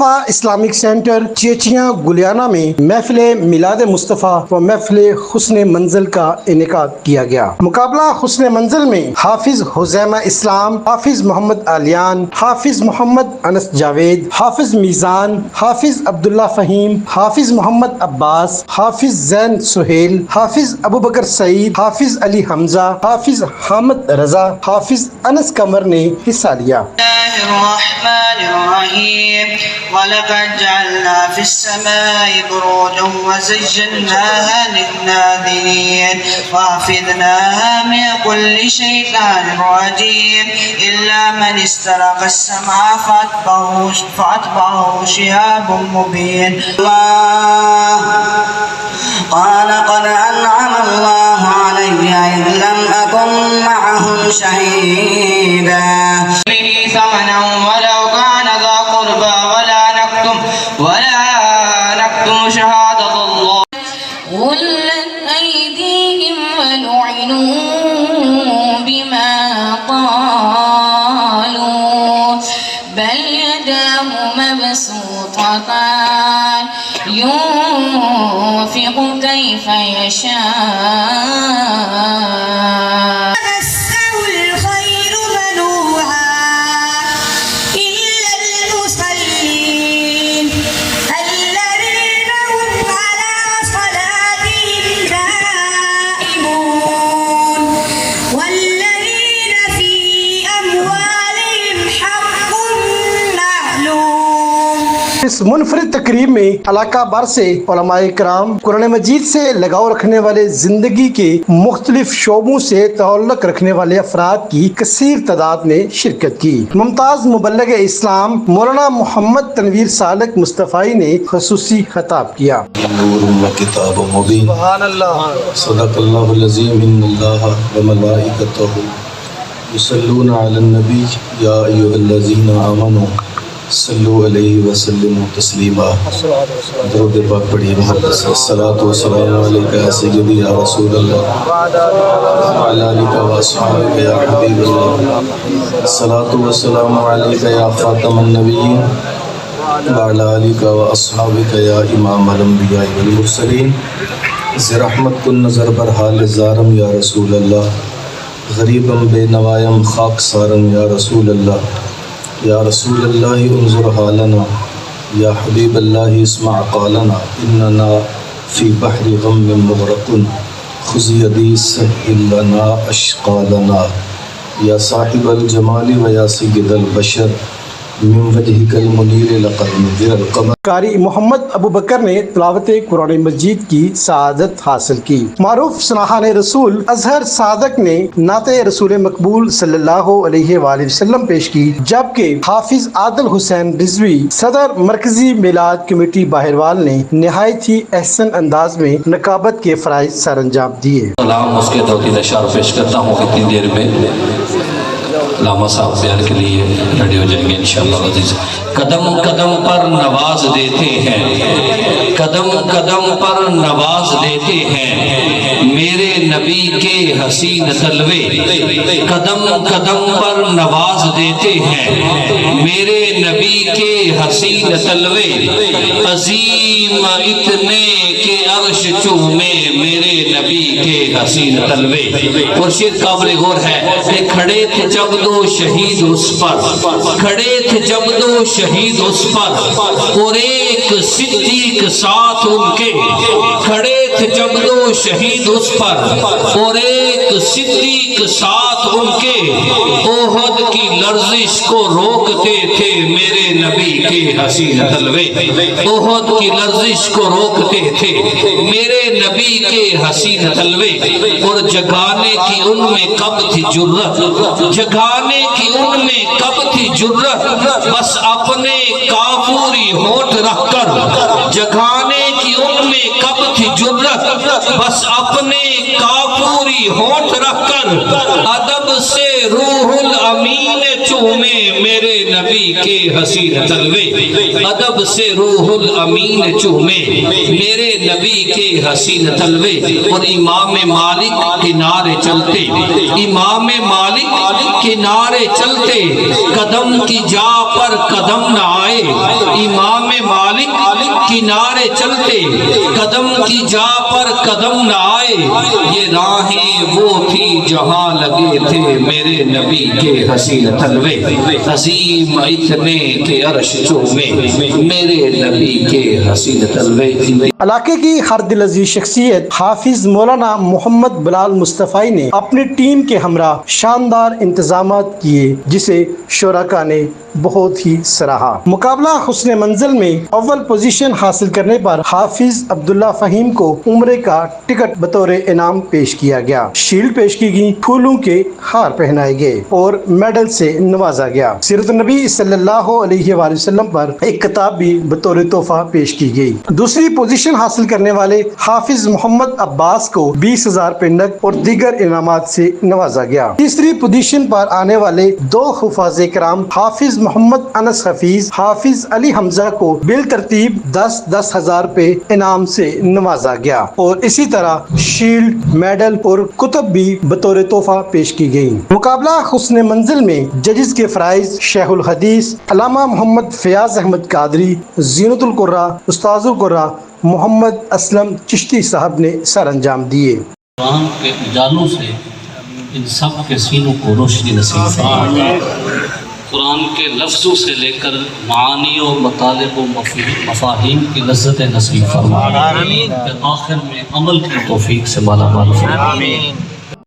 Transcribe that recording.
مصطفیٰ Islamic centre چیچیاں گلیانہ میں محفل میلاد مصطفیٰ و محفل حسن منزل کا انعقاد کیا گیا۔ مقابلہ حسن منزل میں حافظ حزیمہ اسلام، حافظ محمد علیان، حافظ محمد انس جاوید، حافظ میزان، حافظ عبداللہ فہیم، حافظ محمد عباس، حافظ زین سہیل، حافظ ابوبکر سعید، حافظ علی حمزہ، حافظ حامد رضا، حافظ انس قمر نے حصہ لیا۔ الرحمن الرحيم ولقد جعلنا في السماء بروجا وزيناها للناظرين وحفظناها من كل شيطان رجيم إلا من استرق السمع فأتبعه شهاب مبين قال قد أنعم الله علي إذ لم أكن معهم شهيدا ثمنا ولو كان ذا قربى ولا نكتم شهادة الله غلت أيديهم ولعنوا بما قالوا بل يداه مبسوطتان ينفق كيف يشاء اس منفرد تقریب میں علاقہ بھر سے علماء کرام، قرآن مجید سے لگاؤ رکھنے والے، زندگی کے مختلف شعبوں سے تعلق رکھنے والے افراد کی کثیر تعداد نے شرکت کی۔ ممتاز مبلغ اسلام مولانا محمد تنویر سالک مصطفی نے خصوصی خطاب کیا۔ نور و کتاب مبین، سبحان اللہ، صدق اللہ العظیم، ان اللہ و ملائکتہ یصلون علی النبی یا ایھا الذین آمنوا صلو علیہ وسلم تسلیما۔ درود پاک پڑھیے محبت سے۔ الصلاۃ والسلام علیک یا سیدی یا رسول اللہ وعلی آلک و اصحابک یا حبیب اللہ۔ الصلاۃ والسلام علیک یا خاتم النبیین وعلی آلک و اصحابک یا امام الانبیاء والمرسلین۔ زرحمت کن نظر بر حال زارم یا رسول اللہ، غریبم بے نوائم خاک سارم یا رسول اللہ۔ یا رسول اللہ انظر حالنا، یا حبیب اللہ اسمع قالنا، اننا فی بحر غم مغرق خذ یدی سہل لنا اشقالنا۔ یا صاحب الجمال و یا سید البشر من وجہک المنیر لقد نذر القمر۔ قاری محمد ابوبکر نے تلاوت قرآن مجید کی سعادت حاصل کی۔ معروف سناہان رسول اظہر صادق نے نعت رسول مقبول صلی اللہ علیہ وآلہ وسلم پیش کی، جبکہ حافظ عادل حسین رضوی صدر مرکزی میلاد کمیٹی باہروال نے نہایت ہی احسن انداز میں نقابت کے فرائض سر انجام دیے۔ سلام اس کے توقید اشعار پیش کرتا ہوں، اتنی دیر میں علامہ صاحب بیان کے لیے ریڈی ہو جائیں گے انشاءاللہ عزیز۔ قدم قدم پر نواز دیتے ہیں، قدم قدم پر نواز دیتے ہیں میرے نبی کے حسین تلوے، قدم قدم پر نواز دیتے ہیں میرے نبی کے حسین تلوے، عظیم اتنے کہ عرش چومے میرے نبی کے حسین تلوے۔ خورشید قابل غور ہے کہ کھڑے تھے جب دو شہید اس پر، کھڑے تھے جب دو شہید اس پر، اور ایک صدیق ساتھ ان کے، کھڑے تھے جب دو شہید اس پر، اور ایک صدیق ساتھ ان کے، احد کی لرزش کو روکتے تھے میرے نبی کے حسین تلوے، احد کی لرزش کو روکتے تھے میرے نبی کے حسین تلوے، اور جگانے کی ان میں کب تھی جرت، جگانے کی ان میں کب تھی جرت، بس اپنے کافوری ہونٹ رکھ کر، جگانے کی ان میں کب تھی جرت، بس اپنے کافوری کوئی ہونٹ رکھ کر ادب سے روح الامین چومے میرے نبی کے حسین تلوے، ادب سے روح الامین چومے میرے نبی کے حسین تلوے۔ اور امام مالک کنارے چلتے، امام مالک کنارے چلتے، قدم کی جا پر قدم نہ آئے، امام مالک کنارے چلتے، قدم کی جا پر قدم نہ آئے، یہ راہیں وہ تھی جہاں لگے تھے میرے نبی کے حسین تلوے، عظیم اتنے کہ عرش چومے میرے نبی کے حسین تلوے۔ علاقے کی ہر دل عزیز شخصیت حافظ مولانا محمد بلال مصطفی نے اپنی ٹیم کے ہمراہ شاندار انتظامات کیے جسے شرکاء نے بہت ہی سراہا۔ مقابلہ حسن منزل میں اول پوزیشن حاصل کرنے پر حافظ عبداللہ فہیم کو عمرے کا ٹکٹ بطور انعام پیش کیا گیا، شیلڈ پیش کی گئی، پھولوں کے ہار پہنائے گئے اور میڈل سے نوازا گیا۔ سیرت النبی صلی اللہ علیہ وآلہ وسلم پر ایک کتاب بھی بطور تحفہ پیش کی گئی۔ دوسری پوزیشن حاصل کرنے والے حافظ محمد عباس کو 20,000 نقد اور دیگر انعامات سے نوازا گیا۔ تیسری پوزیشن پر آنے والے دو حفاظ کرام حافظ محمد انس حفیظ، حافظ علی حمزہ کو بالترتیب 10,000 انعام سے نوازا گیا اور اسی طرح شیلڈ، میڈل اور کتب بھی بطور تحفہ پیش کی گئی۔ مقابلہ حسن منزل میں ججز کے فرائض شیخ الحدیث علامہ محمد فیاض احمد قادری، زینت القرہ، استاذ القرہ محمد اسلم چشتی صاحب نے سر انجام دیے۔ قرآن کے اجالوں سے ان سب کے سینوں کو روشنی نصیب فرما، قرآن کے لفظوں سے لے کر معانی و مطالب و مفاہیم کی لذت نصیب فرما، آخر میں عمل کی توفیق سے مالا مال فرما۔